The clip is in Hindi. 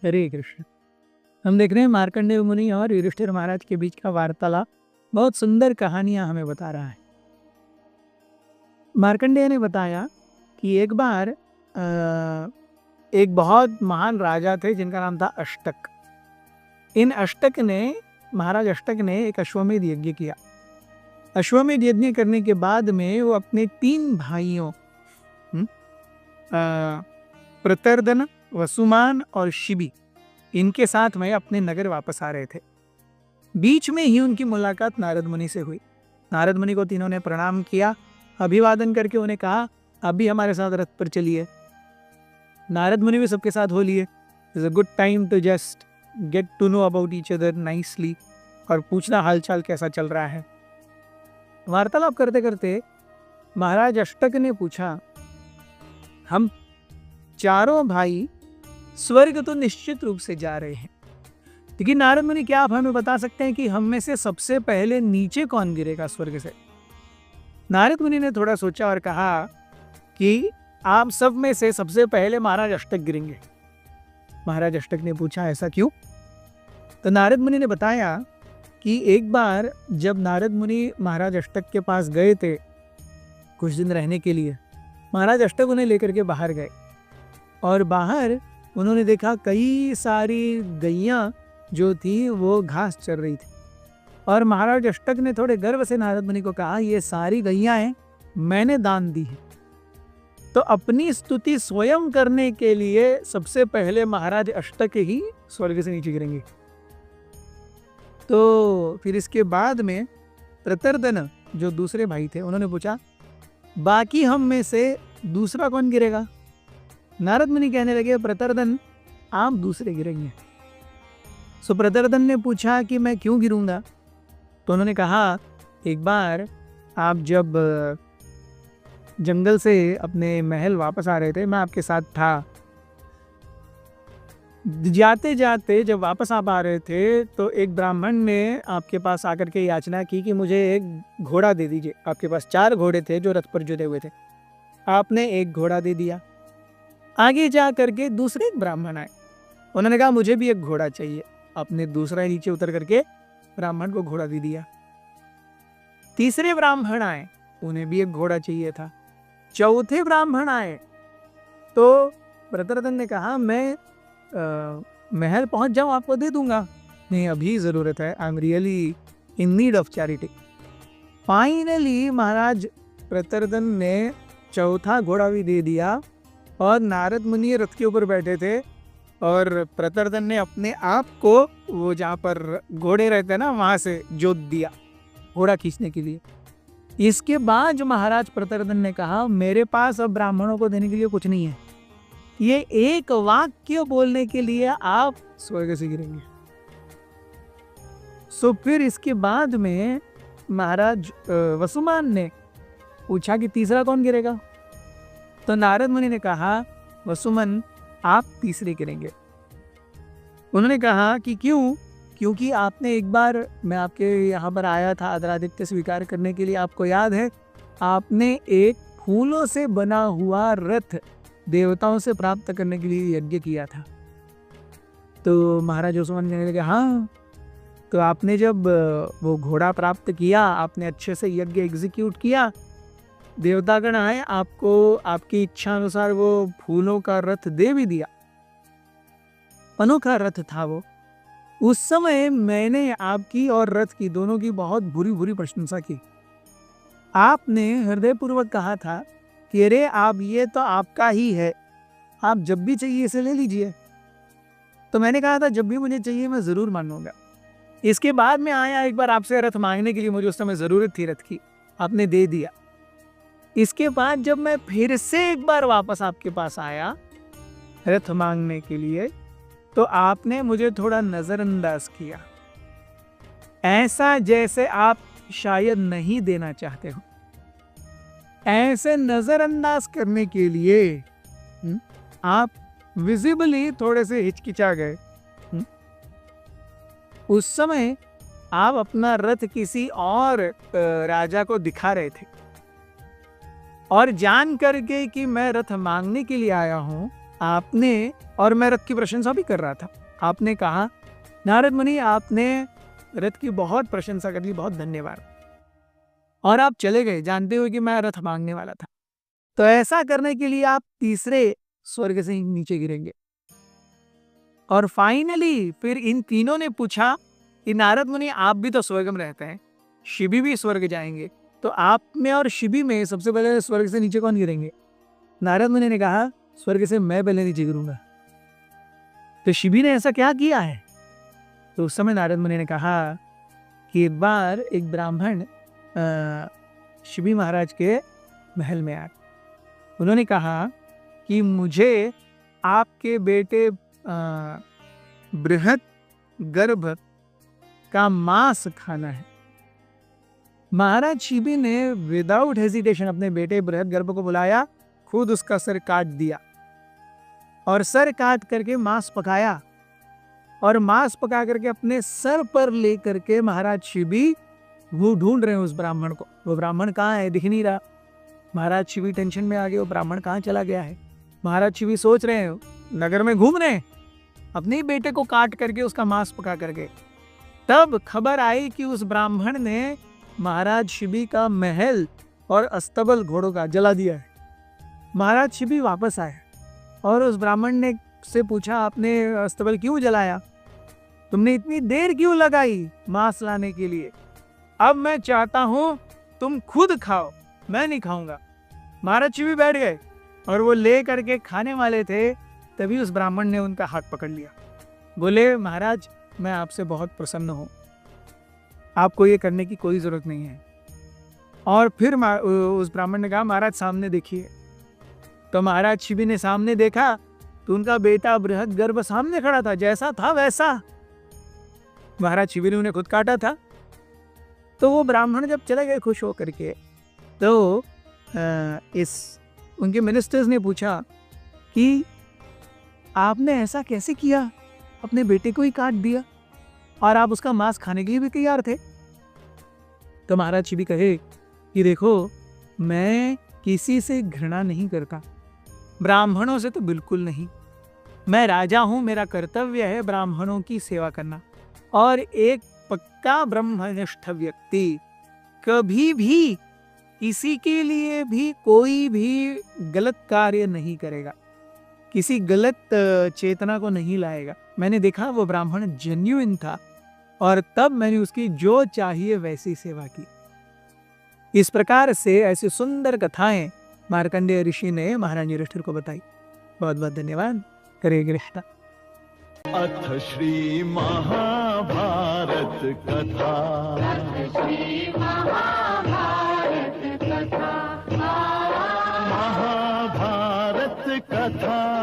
हरे कृष्ण। हम देख रहे हैं मार्कंडेय मुनि और युधिष्ठिर महाराज के बीच का वार्तालाप बहुत सुंदर कहानियां हमें बता रहा है। मार्कंडेय ने बताया कि एक बार एक बहुत महान राजा थे जिनका नाम था अष्टक। इन अष्टक ने महाराज अष्टक ने एक अश्वमेध यज्ञ किया। अश्वमेध यज्ञ करने के बाद में वो अपने 3 भाइयों प्रतर्दन, वसुमान और शिबी, इनके साथ में अपने नगर वापस आ रहे थे। बीच में ही उनकी मुलाकात नारद मुनि से हुई। नारद मुनि को तीनों ने प्रणाम किया, अभिवादन करके उन्हें कहा अभी हमारे साथ रथ पर चलिए। नारद मुनि भी सबके साथ हो लिए। It's a good time to just get to know about each other nicely, और पूछना हालचाल कैसा चल रहा है। वार्तालाप करते करते महाराज अष्टक ने पूछा, हम चारों भाई स्वर्ग तो निश्चित रूप से जा रहे हैं, लेकिन नारद मुनि क्या आप हमें बता सकते हैं कि हम में से सबसे पहले नीचे कौन गिरेगा स्वर्ग से? नारद मुनि ने थोड़ा सोचा और कहा कि आप सब में से सबसे पहले महाराज अष्टक गिरेंगे। महाराज अष्टक ने पूछा ऐसा क्यों? तो नारद मुनि ने बताया कि एक बार जब नारद मुनि महाराज अष्टक के पास गए थे कुछ दिन रहने के लिए, महाराज अष्टक उन्हें लेकर के बाहर गए और बाहर उन्होंने देखा कई सारी गैयां जो थी वो घास चर रही थी। और महाराज अष्टक ने थोड़े गर्व से नारद मुनि को कहा, ये सारी गैयां हैं मैंने दान दी है। तो अपनी स्तुति स्वयं करने के लिए सबसे पहले महाराज अष्टक ही स्वर्ग से नीचे गिरेंगे। तो फिर इसके बाद में प्रतर्दन जो दूसरे भाई थे उन्होंने पूछा, बाकी हम में से दूसरा कौन गिरेगा? नारद मुनि कहने लगे, प्रतर्दन आप दूसरे गिरेंगे। सो प्रतर्दन ने पूछा कि मैं क्यों गिरूंगा? तो उन्होंने कहा, एक बार आप जब जंगल से अपने महल वापस आ रहे थे, मैं आपके साथ था। जाते जाते जब वापस आप आ रहे थे तो एक ब्राह्मण ने आपके पास आकर के याचना की कि मुझे एक घोड़ा दे दीजिए। आपके पास 4 घोड़े थे जो रथ पर जुड़े हुए थे, आपने एक घोड़ा दे दिया। आगे जा करके दूसरे एक ब्राह्मण आए, उन्होंने कहा मुझे भी एक घोड़ा चाहिए। आपने दूसरा नीचे उतर करके ब्राह्मण को घोड़ा दे दिया। तीसरे ब्राह्मण आए, उन्हें भी एक घोड़ा चाहिए था। चौथे ब्राह्मण आए तो प्रतर्दन ने कहा, मैं महल पहुंच जाऊं आपको दे दूंगा। नहीं, अभी ज़रूरत है, I am really in need of charity. Finally महाराज प्रतर्दन ने चौथा घोड़ा भी दे दिया और नारद मुनि रथ के ऊपर बैठे थे और प्रतर्दन ने अपने आप को वो जहाँ पर घोड़े रहते हैं ना वहाँ से जोत दिया घोड़ा खींचने के लिए। इसके बाद महाराज प्रतर्दन ने कहा, मेरे पास अब ब्राह्मणों को देने के लिए कुछ नहीं है, ये एक वाक्य बोलने के लिए आप स्वर्ग से गिरेंगे। सो फिर इसके बाद में महाराज वसुमान ने पूछा कि तीसरा कौन गिरेगा? तो नारद मुनि ने कहा, वसुमन आप तीसरे गिरेंगे। उन्होंने कहा कि क्यों? क्योंकि आपने एक बार, मैं आपके यहाँ पर आया था आदरादित्य स्वीकार करने के लिए, आपको याद है आपने एक फूलों से बना हुआ रथ देवताओं से प्राप्त करने के लिए यज्ञ किया था। तो महाराज वसुमान कहने लगे, हाँ, तो आपने जब वो घोड़ा प्राप्त किया, आपने अच्छे से यज्ञ एग्जीक्यूट किया, देवतागण आए, आपको आपकी इच्छा अनुसार वो फूलों का रथ दे भी दिया। अनोखा रथ था वो। उस समय मैंने आपकी और रथ की दोनों की बहुत बुरी बुरी प्रशंसा की। आपने हृदयपूर्वक कहा था कि अरे आप, ये तो आपका ही है, आप जब भी चाहिए इसे ले लीजिए। तो मैंने कहा था जब भी मुझे चाहिए मैं ज़रूर मांगूंगा। इसके बाद में आया एक बार आपसे रथ मांगने के लिए, मुझे उस समय ज़रूरत थी रथ की, आपने दे दिया। इसके बाद जब मैं फिर से एक बार वापस आपके पास आया रथ मांगने के लिए, तो आपने मुझे थोड़ा नज़रअंदाज किया, ऐसा जैसे आप शायद नहीं देना चाहते हो। ऐसे नज़रअंदाज करने के लिए आप विजिबली थोड़े से हिचकिचा गए। उस समय आप अपना रथ किसी और राजा को दिखा रहे थे और जान करके कि मैं रथ मांगने के लिए आया हूं, आपने, और मैं रथ की प्रशंसा भी कर रहा था, आपने कहा नारद मुनि आपने रथ की बहुत प्रशंसा कर ली, बहुत धन्यवाद, और आप चले गए जानते हुए कि मैं रथ मांगने वाला था। तो ऐसा करने के लिए आप तीसरे स्वर्ग से नीचे गिरेंगे। और फाइनली फिर इन तीनों ने पूछा कि नारद मुनि आप भी तो स्वर्ग में रहते हैं, शिबी भी स्वर्ग जाएंगे, तो आप में और शिबी में सबसे पहले स्वर्ग से नीचे कौन गिरेंगे? नारद मुनि ने कहा स्वर्ग से मैं पहले नीचे गिरूंगा। तो शिबी ने ऐसा क्या किया है? तो उस समय नारद मुनि ने कहा कि एक बार एक ब्राह्मण शिबी महाराज के महल में आए। उन्होंने कहा कि मुझे आपके बेटे बृहद गर्भ का मांस खाना है। महाराज शिबी ने विदाउट हेजिटेशन अपने बेटे बृहद गर्भ को बुलाया, खुद उसका सर काट दिया और सर काट करके मांस पकाया, और मांस पका करके अपने सर पर ले करके महाराज शिबी वो ढूंढ रहे हैं उस ब्राह्मण को। वो ब्राह्मण कहाँ है, दिख नहीं रहा। महाराज शिबी टेंशन में आ गए, वो ब्राह्मण कहाँ चला गया है। महाराज शिबी सोच रहे हैं, नगर में घूम रहे हैं, अपने ही बेटे को काट करके उसका मांस पका करके। तब खबर आई कि उस ब्राह्मण ने महाराज शिबी का महल और अस्तबल घोड़ों का जला दिया है। महाराज शिबी वापस आए और उस ब्राह्मण ने से पूछा आपने अस्तबल क्यों जलाया, तुमने इतनी देर क्यों लगाई मांस लाने के लिए? अब मैं चाहता हूं तुम खुद खाओ, मैं नहीं खाऊंगा। महाराज शिबी बैठ गए और वो ले करके खाने वाले थे, तभी उस ब्राह्मण ने उनका हाथ पकड़ लिया। बोले महाराज मैं आपसे बहुत प्रसन्न हूं, आपको ये करने की कोई जरूरत नहीं है। और फिर उस ब्राह्मण ने कहा महाराज सामने देखिए। तो महाराज शिबी ने सामने देखा तो उनका बेटा बृहद गर्भ सामने खड़ा था, जैसा था वैसा। महाराज शिबी ने उन्हें खुद काटा था। तो वो ब्राह्मण जब चले गए खुश होकर के, तो उनके मिनिस्टर्स ने पूछा कि आपने ऐसा कैसे किया, अपने बेटे को ही काट दिया और आप उसका मांस खाने के लिए भी तैयार थे। तो महाराज शिबी कहे कि देखो मैं किसी से घृणा नहीं करता, ब्राह्मणों से तो बिल्कुल नहीं। मैं राजा हूं, मेरा कर्तव्य है ब्राह्मणों की सेवा करना, और एक पक्का ब्रह्मनिष्ठ व्यक्ति कभी भी किसी के लिए भी कोई भी गलत कार्य नहीं करेगा, किसी गलत चेतना को नहीं लाएगा। मैंने देखा वो ब्राह्मण जेन्युइन था और तब मैंने उसकी जो चाहिए वैसी सेवा की। इस प्रकार से ऐसी सुंदर कथाएं मार्कंडेय ऋषि ने महाराज युधिष्ठिर को बताई। बहुत बहुत धन्यवाद। हरे कृष्ण। अथ श्री महाभारत कथा। महाभारत कथा